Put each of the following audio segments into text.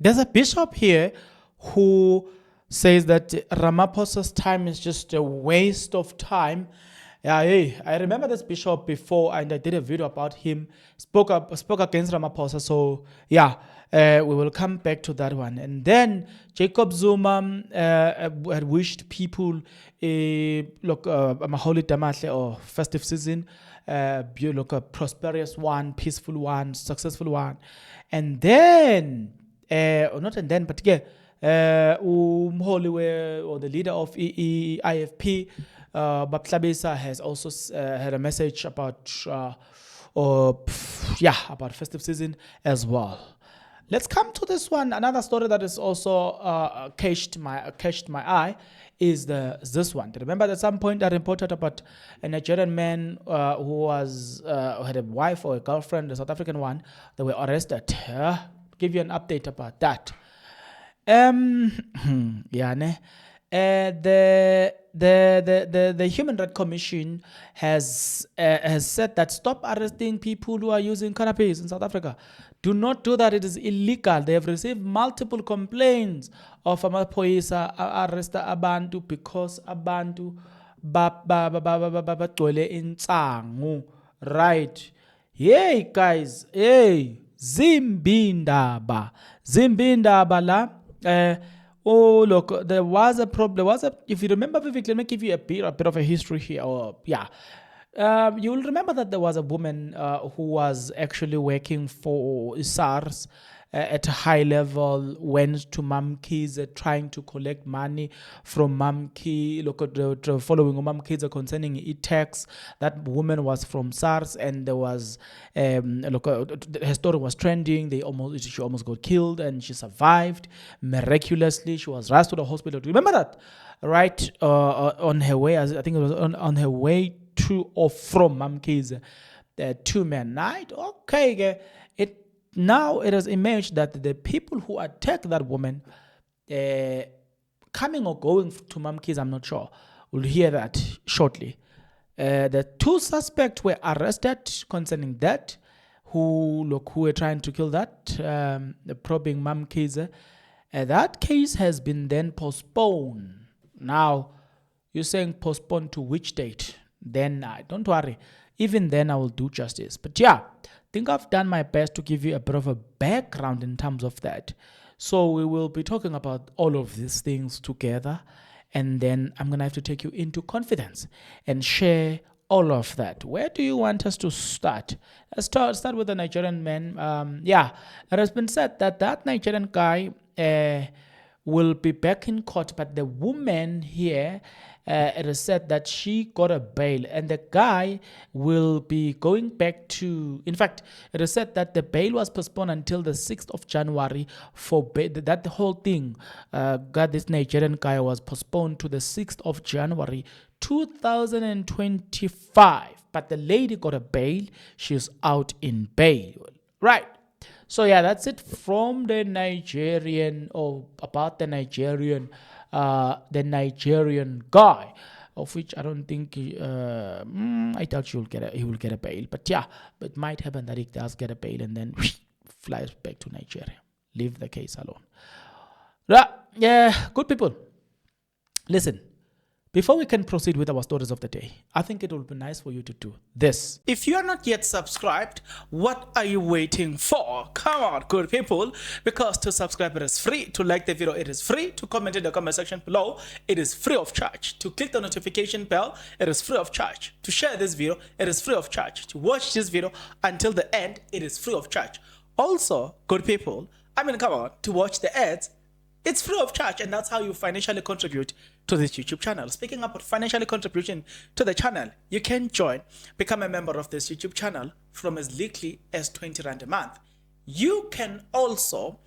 There's a bishop here who says that Ramaphosa's time is just a waste of time. Yeah, hey, I remember this bishop before, and I did a video about him. Spoke against Ramaphosa. So yeah, we will come back to that one. And then Jacob Zuma had wished people a holy Damatle or festive season, a prosperous one, peaceful one, successful one, and then. Or not and then, but yeah, or the leader of IFP, Babtlabisa, has also had a message about, about festive season as well. Let's come to this one. Another story that is also catched my eye is this one. Remember, at some point I reported about a Nigerian man who had a wife or a girlfriend, a South African one. They were arrested. Give you an update about that. The Human Rights Commission has said that stop arresting people who are using cannabis in South Africa. Do not do that. It is illegal. They have received multiple complaints of amaphoyisa arresta abantu because abantu bagcwele insangu. Right. Hey guys. Hey. Zimbindaba la. Look, there was a problem. If you remember vividly, let me give you a bit of a history here. You will remember that there was a woman who was actually working for SARS at a high level, went to Makhize trying to collect money from Makhize, following Makhize concerning e-tax. That woman was from SARS, and there was, her story was trending. She almost got killed, and she survived miraculously. She was rushed to the hospital. Do you remember that? Right, on her way, I think it was on her way to or from Makhize, 2-man night. Okay, now it has emerged that the people who attacked that woman, coming or going to Makhize, I'm not sure. We'll hear that shortly. The 2 suspects were arrested concerning that, who were trying to kill that, probing Makhize. That case has been then postponed. Now, you're saying postponed to which date? Then don't worry. Even then, I will do justice. But yeah, I think I've done my best to give you a bit of a background in terms of that. So we will be talking about all of these things together. And then I'm going to have to take you into confidence and share all of that. Where do you want us to start? Let's start with the Nigerian man. It has been said that Nigerian guy will be back in court, but the woman here, it is said that she got a bail, and the guy will be going back to. In fact, it is said that the bail was postponed until the 6th of January for bail. That the whole thing, this Nigerian guy was postponed to the 6th of January 2025. But the lady got a bail. She's out in bail. Right. So yeah, that's it from the Nigerian, or about the Nigerian guy, of which I don't think I doubt he will get a bail. But yeah, it might happen that he does get a bail and then flies back to Nigeria. Leave the case alone. Yeah, good people. Listen. Before we can proceed with our stories of the day, I think it will be nice for you to do this. If you are not yet subscribed, what are you waiting for? Come on, good people. Because to subscribe, it is free. To like the video, it is free. To comment in the comment section below, it is free of charge. To click the notification bell, it is free of charge. To share this video, it is free of charge. To watch this video until the end, it is free of charge. Also, good people, come on, to watch the ads, it's free of charge, and that's how you financially contribute to this YouTube channel. Speaking about financially contribution to the channel, you can become a member of this YouTube channel from as little as 20 Rand a month. You can also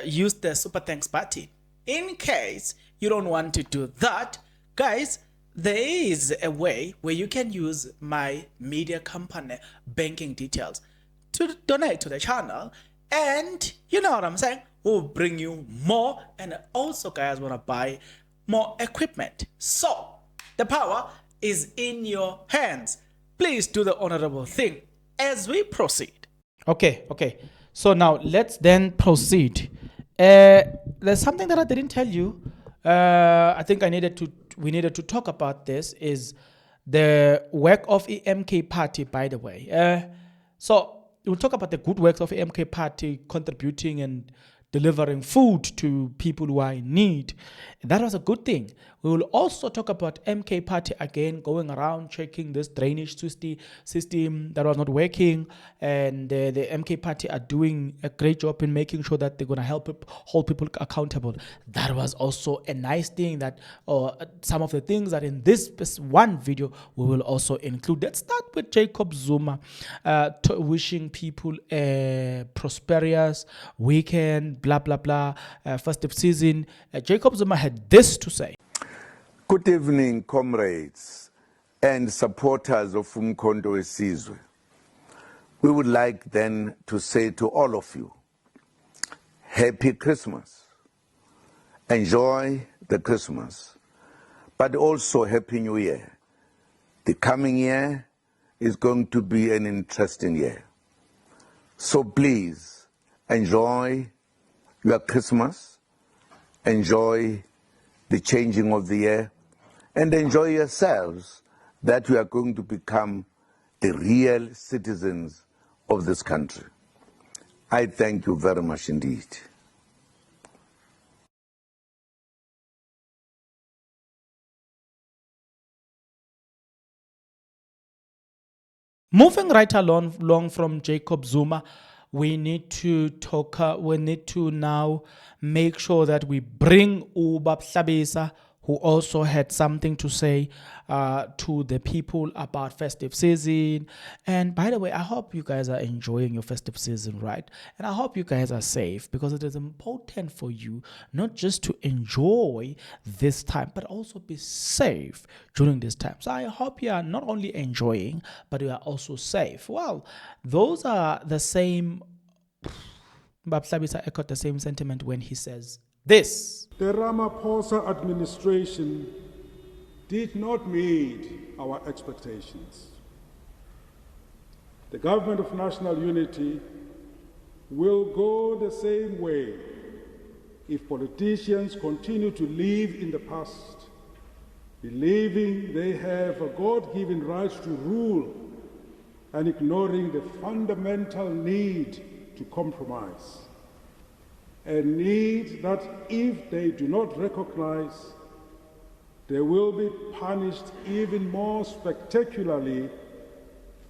use the Super Thanks button. In case you don't want to do that, guys, there is a way where you can use my media company banking details to donate to the channel, and you know what I'm saying, we'll bring you more, and also guys want to buy more equipment. So the power is in your hands. Please do the honorable thing as we proceed. Okay. So now let's then proceed There's something that I didn't tell you. I think we needed to talk about this is the work of EMK party, by the way. So we'll talk about the good works of EMK party contributing and delivering food to people who are in need. That was a good thing. We will also talk about MK Party again, going around checking this drainage system that was not working. And the MK Party are doing a great job in making sure that they're going to hold people accountable. That was also a nice thing that some of the things that in this one video we will also include. Let's start with Jacob Zuma wishing people a prosperous weekend, blah, blah, blah, festive season. Jacob Zuma had this to say. Good evening, comrades and supporters of Umkhonto weSizwe. We would like then to say to all of you, Happy Christmas. Enjoy the Christmas, but also Happy New Year. The coming year is going to be an interesting year. So please enjoy your Christmas, enjoy the changing of the year, and enjoy yourselves that we are going to become the real citizens of this country. I thank you very much indeed. Moving right along from Jacob Zuma, we need to talk. We need to now make sure that we bring Ubab Hlabisa, who also had something to say to the people about festive season. And by the way, I hope you guys are enjoying your festive season, right? And I hope you guys are safe, because it is important for you not just to enjoy this time, but also be safe during this time. So I hope you are not only enjoying, but you are also safe. Well, those are the same. Babsabisa echoed the same sentiment when he says this. The Ramaphosa administration did not meet our expectations. The government of national unity will go the same way if politicians continue to live in the past, believing they have a God-given right to rule and ignoring the fundamental need to compromise. A need that, if they do not recognize, they will be punished even more spectacularly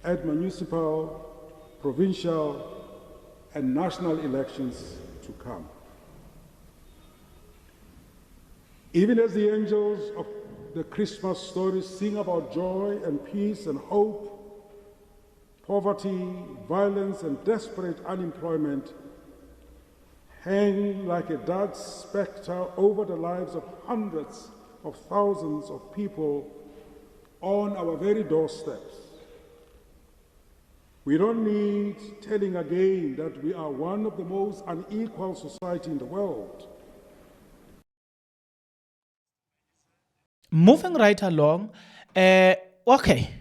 at municipal, provincial, and national elections to come. Even as the angels of the Christmas stories sing about joy and peace and hope, poverty, violence, and desperate unemployment hang like a dark specter over the lives of hundreds of thousands of people on our very doorsteps. We don't need telling again that we are one of the most unequal societies in the world. Moving right along, okay.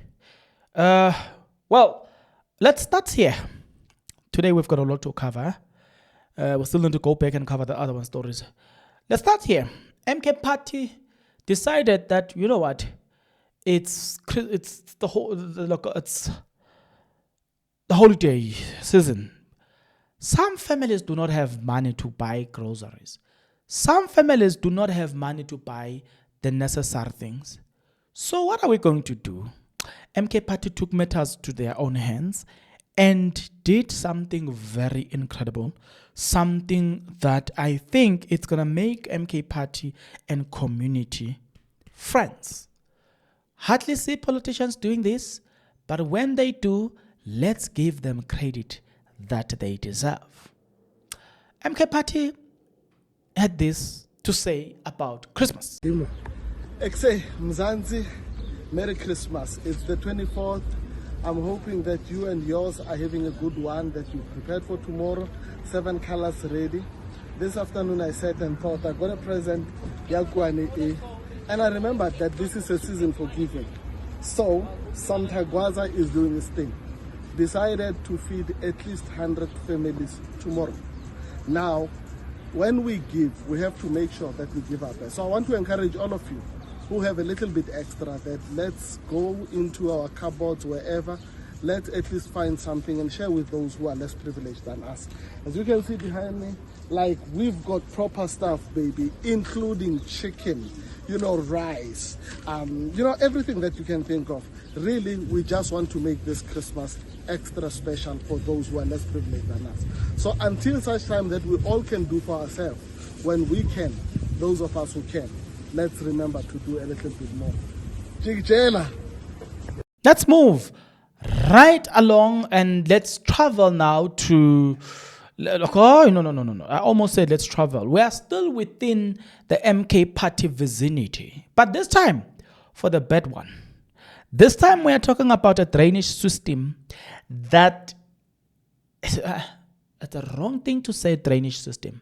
Well, let's start here. Today we've got a lot to cover. We still need to go back and cover the other one stories. Let's start here. MK Party decided that, you know what, it's the holiday season. Some families do not have money to buy groceries. Some families do not have money to buy the necessary things. So what are we going to do? MK Party took matters to their own hands and did something very incredible, something that I think it's going to make MK Party and community friends. Hardly see politicians doing this, but when they do, let's give them credit that they deserve. MK Party had this to say about Christmas. Mzansi, Merry Christmas. It's the 24th. I'm hoping that you and yours are having a good one, that you prepared for tomorrow. 7 colors ready. This afternoon I sat and thought I got a present, Yakuane, and I remembered that this is a season for giving. So, Santagwaza is doing this thing. Decided to feed at least 100 families tomorrow. Now, when we give, we have to make sure that we give our best. So I want to encourage all of you who have a little bit extra that let's go into our cupboards, wherever, let's at least find something and share with those who are less privileged than us. As you can see behind me, like, we've got proper stuff, baby, including chicken, you know, rice, you know, everything that you can think of. Really, we just want to make this Christmas extra special for those who are less privileged than us. So until such time that we all can do for ourselves, when we can, those of us who can, let's remember to do a little bit more. Jigjela. Let's move right along and let's travel now to. Oh, no. I almost said let's travel. We are still within the MK party vicinity, but this time for the bad one. This time we are talking about a drainage system that it's a wrong thing to say, drainage system.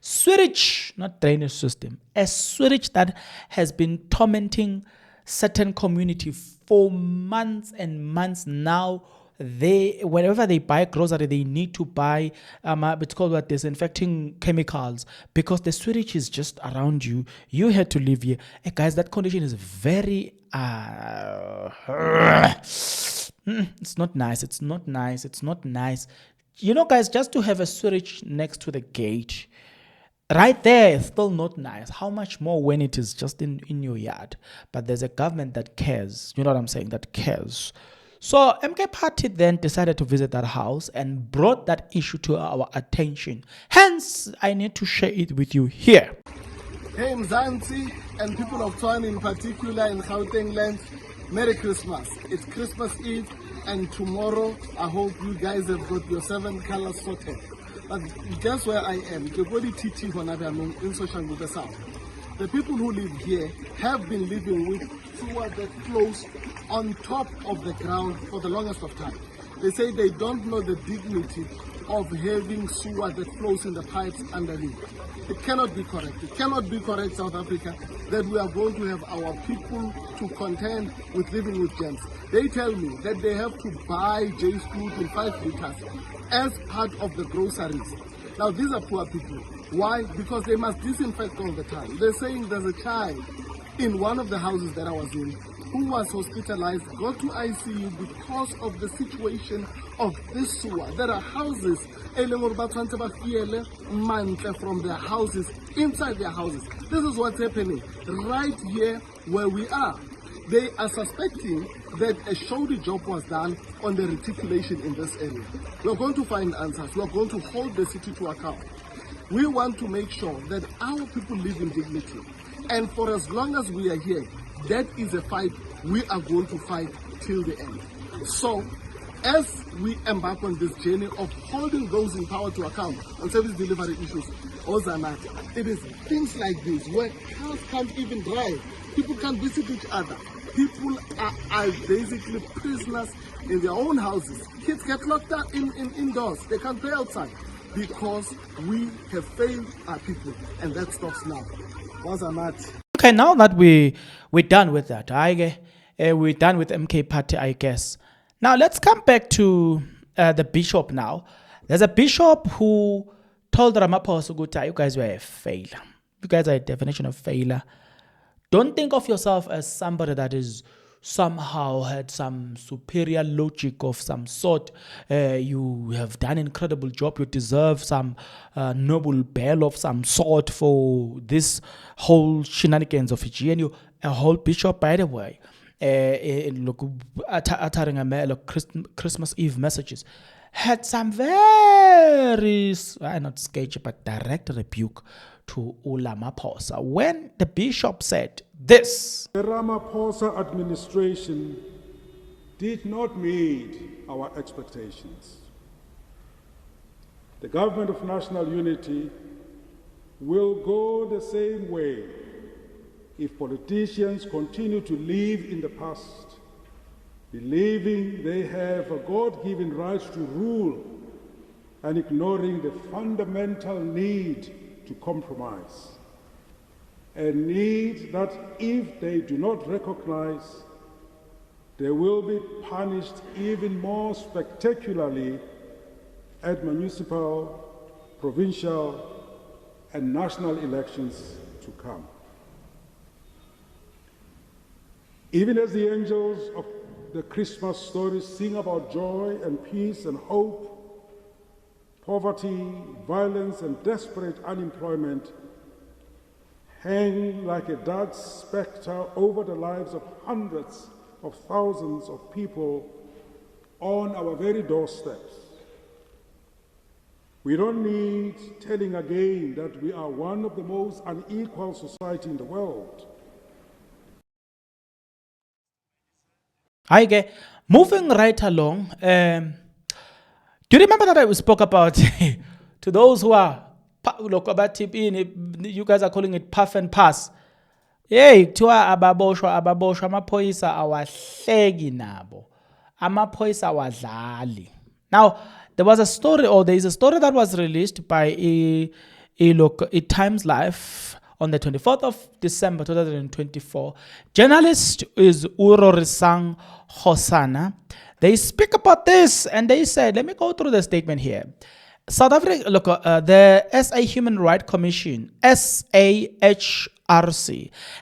Sewage, not drainage system. A sewage that has been tormenting certain community for months and months now. Whenever they buy grocery, they need to buy it's called what, disinfecting chemicals, because the sewage is just around you. You had to live here. Guys, that condition is very it's not nice. You know, guys, just to have a sewage next to the gate right there is still not nice. How much more when it is just in your yard? But there's a government that cares. You know what I'm saying? That cares. So MK Party then decided to visit that house and brought that issue to our attention. Hence, I need to share it with you here. Hey Mzansi and people of Tshwane in particular in Gauteng land, Merry Christmas. It's Christmas Eve and tomorrow I hope you guys have got your 7 colors sorted. But guess where I am? In social media south. The people who live here have been living with sewer that flows on top of the ground for the longest of time. They say they don't know the dignity of having sewer that flows in the pipes underneath. It cannot be correct. It cannot be correct, South Africa, that we are going to have our people to contend with living with germs. They tell me that they have to buy J's food in 5 liters as part of the groceries. Now, these are poor people. Why? Because they must disinfect all the time. They're saying there's a child in one of the houses that I was in who was hospitalized, got to ICU because of the situation of this sewer. There are houses from their houses, inside their houses. This is what's happening right here where we are. They are suspecting that a shoddy job was done on the reticulation in this area. We're going to find answers. We're going to hold the city to account. We want to make sure that our people live in dignity. And for as long as we are here, that is a fight we are going to fight till the end. So, as we embark on this journey of holding those in power to account on service delivery issues, it is things like this where cars can't even drive, people can't visit each other, people are basically prisoners in their own houses. Kids get locked up indoors, they can't play outside because we have failed our people, and that stops now. Okay, now that we're done with that, we're done with MK Party, I guess. Now let's come back to the bishop now. There's a bishop who told Ramaphosa, you guys were a failure. You guys are a definition of failure. Don't think of yourself as somebody that is somehow had some superior logic of some sort. You have done an incredible job. You deserve some noble bell of some sort for this whole shenanigans of GNU. A whole bishop, by the way, uttering Christmas Eve messages, had some very, not sketchy, but direct rebuke to Ramaphosa when the bishop said this. The Ramaphosa administration did not meet our expectations. The government of national unity will go the same way if politicians continue to live in the past, believing they have a God-given right to rule and ignoring the fundamental need to compromise, a need that if they do not recognize, they will be punished even more spectacularly at municipal, provincial, and national elections to come. Even as the angels of the Christmas stories sing about joy and peace and hope, poverty, violence, and desperate unemployment hang like a dark specter over the lives of hundreds of thousands of people on our very doorsteps. We don't need telling again that we are one of the most unequal societies in the world. Okay, moving right along. Do you remember that I spoke about to those who are you guys are calling it puff and pass? Hey, kuthiwa ababoshwa amaphoyisa awahleki nabo. Amaphoyisa awadlali. Now, there is a story that was released by a Times Life on the 24th of December 2024. Journalist is Urorisang Hosana. They speak about this and they said, let me go through the statement here. South Africa, the SA Human Rights Commission, SAHRC,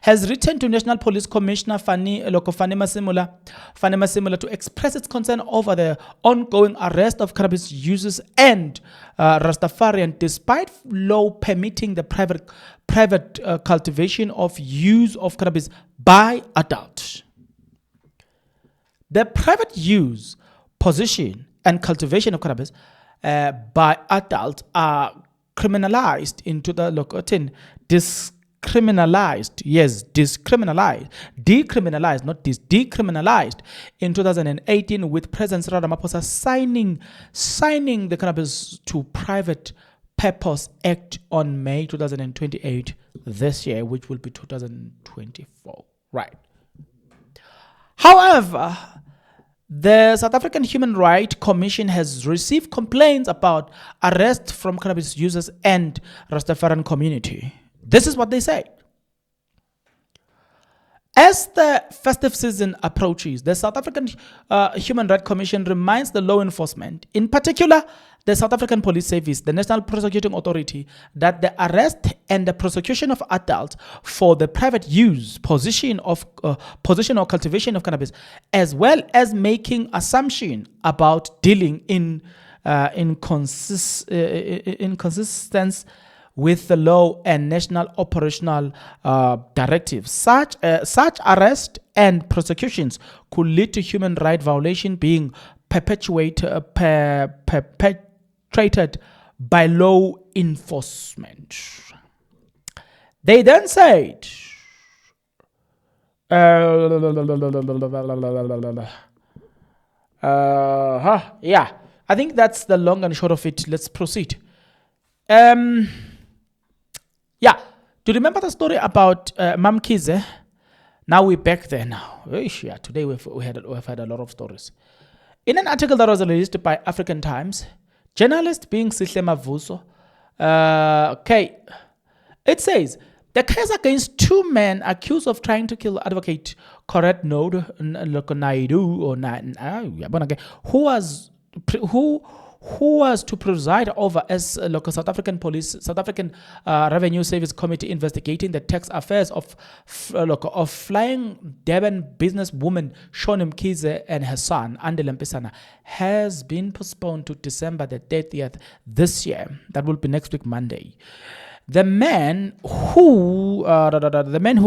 has written to National Police Commissioner Fanema Simula to express its concern over the ongoing arrest of cannabis users and Rastafarian, despite law permitting the private cultivation of use of cannabis by adults. The private use, possession, and cultivation of cannabis by adults are criminalized into the decriminalized in 2018 with President Ramaphosa signing the Cannabis to Private Purpose Act on May 2028 this year, which will be 2024. Right. However, the South African Human Rights Commission has received complaints about arrest from cannabis users and Rastafarian community. This is what they say. As the festive season approaches, the South African Human Rights Commission reminds the law enforcement, in particular the South African Police Service, the National Prosecuting Authority, that the arrest and the prosecution of adults for the private use, possession or cultivation of cannabis, as well as making assumption about dealing in consistence with the law and national operational directives. Such arrest and prosecutions could lead to human rights violation being perpetrated by law enforcement. They then said, yeah, I think that's the long and short of it. Let's proceed. Yeah, do you remember the story about Makhize? Now we're back there now. Yeah, today we've had a lot of stories. In an article that was released by African Times, journalist being Sihle Mavuso, it says, the case against two men accused of trying to kill advocate Corette Naidu, who was to preside over as South African Revenue Service Committee investigating the tax affairs of flying Durban businesswoman Shoni Makhize and her son Andile Mpisana, has been postponed to December the 30th this year. That will be next week, Monday. The men who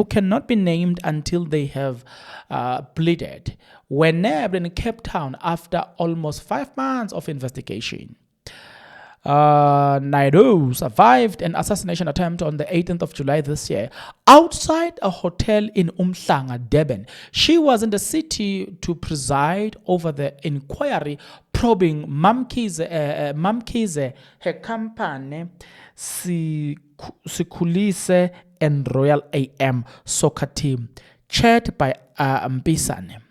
cannot be named until they have pleaded were nabbed in Cape Town after almost 5 months of investigation. Naidu survived an assassination attempt on the 18th of July this year outside a hotel in Umhlanga, Durban. She was in the city to preside over the inquiry probing Makhize, her company, Sikhulise and Royal AM soccer team, chaired by Mpisane.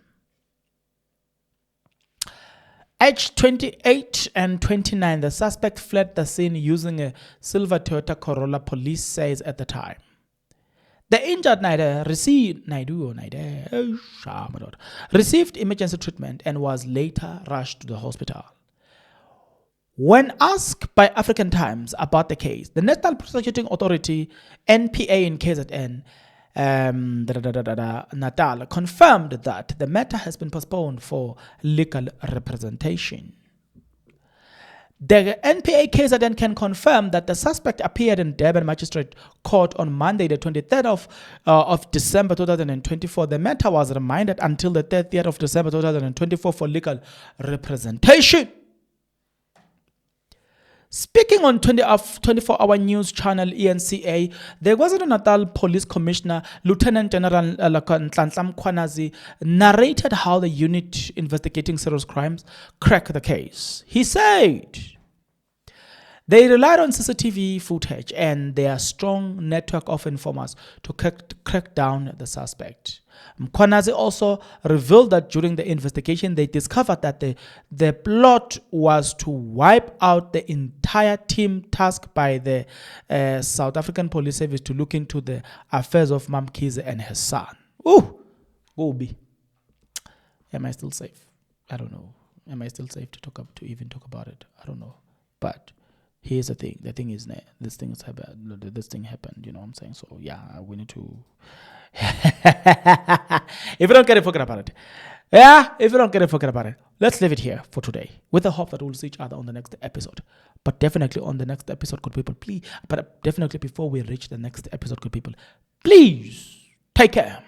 Aged 28 and 29, the suspect fled the scene using a silver Toyota Corolla, police says at the time. The injured received emergency treatment and was later rushed to the hospital. When asked by African Times about the case, the National Prosecuting Authority, NPA in KZN, Natal, confirmed that the matter has been postponed for legal representation. The NPA KZN can confirm that the suspect appeared in Durban Magistrate Court on Monday, the 23rd of December 2024. The matter was remanded until the 30th of December 2024 for legal representation. Speaking on 24-hour news channel ENCA, the KwaZulu-Natal Police Commissioner Lieutenant General Nhlanhla Mkhwanazi narrated how the unit investigating serious crimes cracked the case. He said they relied on CCTV footage and their strong network of informers to crack down the suspect. Mkhwanazi also revealed that during the investigation, they discovered that the plot was to wipe out the entire team tasked by the South African Police Service to look into the affairs of Makhize and her son. Ooh, Gobi. Am I still safe? I don't know. Am I still safe to even talk about it? I don't know. But here's the thing. The thing is, this thing happened. You know what I'm saying? So yeah, we need to. If you don't get it, forget about it. Yeah, if you don't get it, forget about it. Let's leave it here for today, with the hope that we'll see each other on the next episode. But definitely on the next episode, good people, please. But definitely before we reach the next episode, good people, please take care.